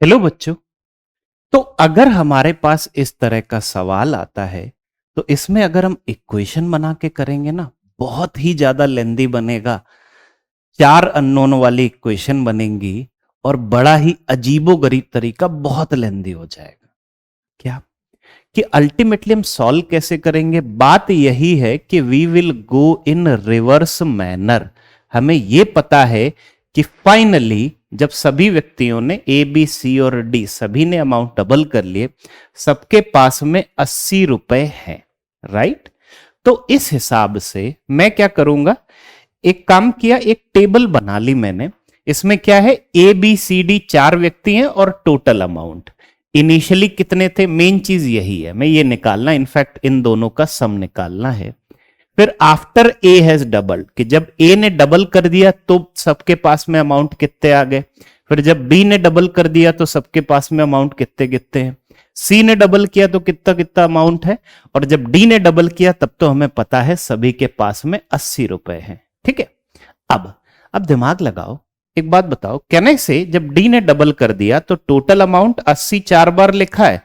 Hello बच्चों। तो अगर हमारे पास इस तरह का सवाल आता है तो इसमें अगर हम इक्वेशन बना के करेंगे ना, बहुत ही ज्यादा लेंदी बनेगा। चार अननोन वाली इक्वेशन बनेंगी और बड़ा ही अजीबोगरीब तरीका, बहुत लेंदी हो जाएगा। क्या कि अल्टीमेटली हम सॉल्व कैसे करेंगे? बात यही है कि we will go in reverse manner. हमें यह पता है कि फाइनली जब सभी व्यक्तियों ने ए बी सी और डी सभी ने अमाउंट डबल कर लिए, सबके पास में 80 रुपए हैं, राइट? तो इस हिसाब से मैं क्या करूंगा, एक काम किया, एक टेबल बना ली मैंने। इसमें क्या है, ए बी सी डी चार व्यक्ति हैं और टोटल अमाउंट इनिशियली कितने थे, मेन चीज यही है, मैं ये निकालना, इनफैक्ट इन दोनों का सम निकालना है। फिर आफ्टर ए हैज डबल, कि जब ए ने डबल कर दिया तो सबके पास में अमाउंट कितने आ गए। फिर जब बी ने डबल कर दिया तो सबके पास में अमाउंट कितने कितने हैं। सी ने डबल किया तो कितना कितना अमाउंट है, और जब डी ने डबल किया तब तो हमें पता है सभी के पास में 80 रुपए हैं। ठीक है, अब दिमाग लगाओ, एक बात बताओ, कहने से जब डी ने डबल कर दिया तो टोटल अमाउंट 80 चार बार लिखा है,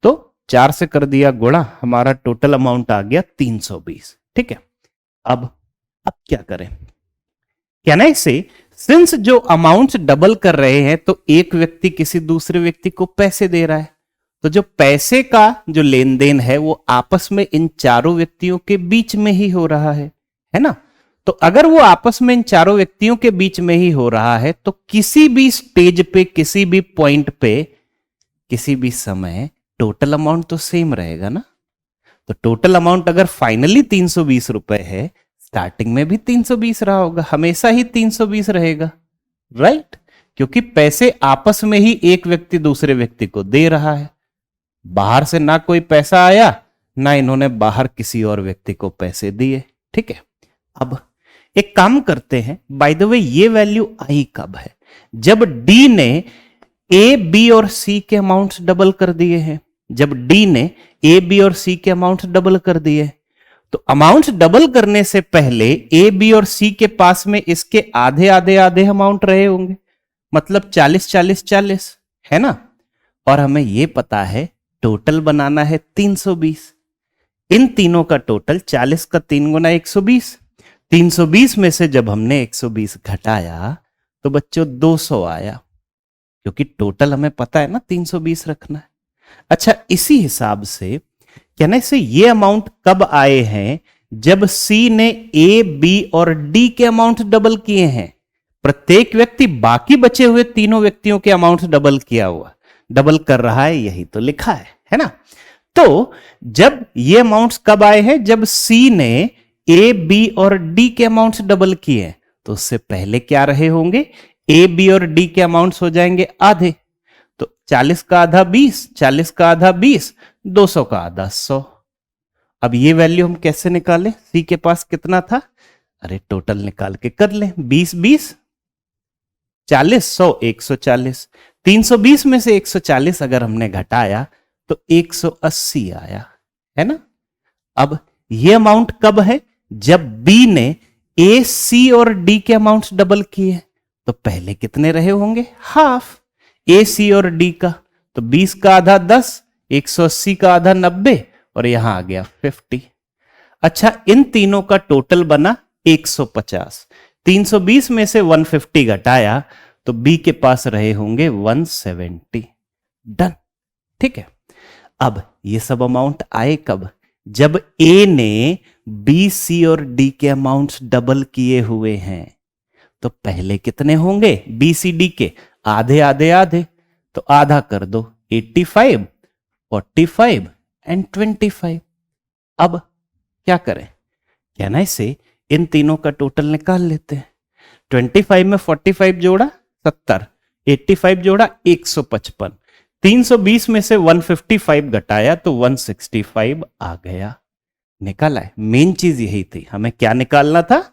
तो 4 से कर दिया गुणा, हमारा टोटल अमाउंट आ गया 320। ठीक है, अब क्या करें? कहने से सिंस जो अमाउंट्स डबल कर रहे हैं तो एक व्यक्ति किसी दूसरे व्यक्ति को पैसे दे रहा है, तो जो पैसे का जो लेन देन है वो आपस में इन चारों व्यक्तियों के बीच में ही हो रहा है ना? तो अगर वो आपस में इन चारों व्यक्तियों के बीच में ही हो रहा है तो किसी भी स्टेज पे, किसी भी पॉइंट पे, किसी भी समय टोटल अमाउंट तो सेम रहेगा ना। तो टोटल अमाउंट अगर फाइनली 320 रुपए है, स्टार्टिंग में भी 320 रहा होगा, हमेशा ही 320 रहेगा, राइट? क्योंकि पैसे आपस में ही एक व्यक्ति दूसरे व्यक्ति को दे रहा है, बाहर से ना कोई पैसा आया, ना इन्होंने बाहर किसी और व्यक्ति को पैसे दिए। ठीक है, अब एक काम करते हैं, बाय द वे ये वैल्यू आई कब है? जब डी ने ए बी और सी के अमाउंट्स डबल कर दिए हैं। जब डी ने ए बी और सी के अमाउंट्स डबल कर दिए, तो अमाउंट्स डबल करने से पहले ए बी और सी के पास में इसके आधे आधे आधे अमाउंट रहे होंगे, मतलब 40 40 40, है ना? और हमें यह पता है टोटल बनाना है 320। इन तीनों का टोटल 40 का 3 गुना 120। 320 में से जब हमने 120 घटाया तो बच्चों 200 आया, क्योंकि टोटल हमें पता है ना 320 रखना है। अच्छा, इसी हिसाब से कहने से ये अमाउंट कब आए हैं? जब सी ने ए बी और डी के अमाउंट डबल किए हैं। प्रत्येक व्यक्ति बाकी बचे हुए तीनों व्यक्तियों के अमाउंट डबल किया हुआ, डबल कर रहा है, यही तो लिखा है ना? तो जब ये अमाउंट्स कब आए हैं? जब सी ने ए बी और डी के अमाउंट्स डबल किए, तो उससे पहले क्या रहे होंगे? ए बी और डी के अमाउंट्स हो जाएंगे आधे, तो 40 का आधा 20, 40 का आधा 20, 200 का आधा 100। अब ये वैल्यू हम कैसे निकालें? सी के पास कितना था? अरे टोटल निकाल के कर लें, 20 20 40 100 140। 320 में से 140 अगर हमने घटाया तो 180 आया, है ना? अब ये अमाउंट कब है? जब बी ने ए सी और डी के अमाउंट्स डबल किए, तो पहले कितने रहे होंगे? हाफ ए सी और डी का, तो 20 का आधा 10, 180 का आधा 90, और यहां आ गया 50। अच्छा, इन तीनों का टोटल बना 150। 320 में से 150 घटाया तो बी के पास रहे होंगे 170। डन। ठीक है, अब ये सब अमाउंट आए कब? जब ए ने बी सी और डी के अमाउंट्स डबल किए हुए हैं, तो पहले कितने होंगे? बी सी डी के आधे आधे आधे, तो आधा कर दो, 85 45 एंड 25। अब क्या करें? कहना इसे इन तीनों का टोटल निकाल लेते हैं। 25 में 45 जोड़ा 70, 85 जोड़ा 155, 320 में से 155 घटाया तो 165 आ गया, निकाला है। मेन चीज यही थी, हमें क्या निकालना था?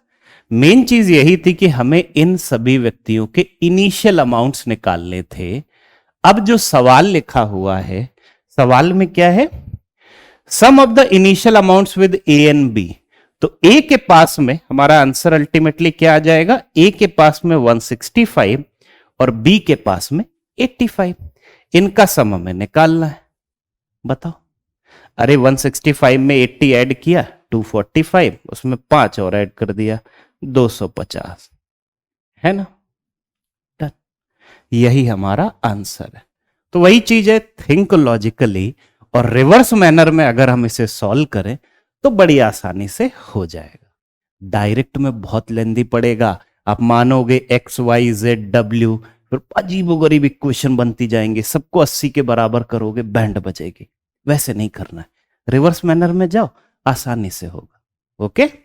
मेन चीज यही थी कि हमें इन सभी व्यक्तियों के इनिशियल अमाउंट्स निकालने थे। अब जो सवाल लिखा हुआ है, सवाल में क्या है? Sum of the initial amounts with A and B. तो ए के पास में हमारा आंसर अल्टीमेटली क्या आ जाएगा? ए के पास में 165 और बी के पास में 85। इनका सम हमें निकालना है, बताओ। अरे 165 में 80 ऐड किया 245, उसमें 5 और ऐड कर दिया 250, है ना। Done। यही हमारा आंसर है। तो वही चीज है, थिंक लॉजिकली और रिवर्स मैनर में अगर हम इसे सॉल्व करें तो बड़ी आसानी से हो जाएगा। डायरेक्ट में बहुत लेंदी पड़ेगा, आप मानोगे एक्स वाई जेड डब्ल्यू, फिर अजीबो गरीब इक्वेशन बनती जाएंगे, सबको 80 के बराबर करोगे बैंड बजेगी। वैसे नहीं करना है, रिवर्स मैनर में जाओ, आसानी से होगा। ओके।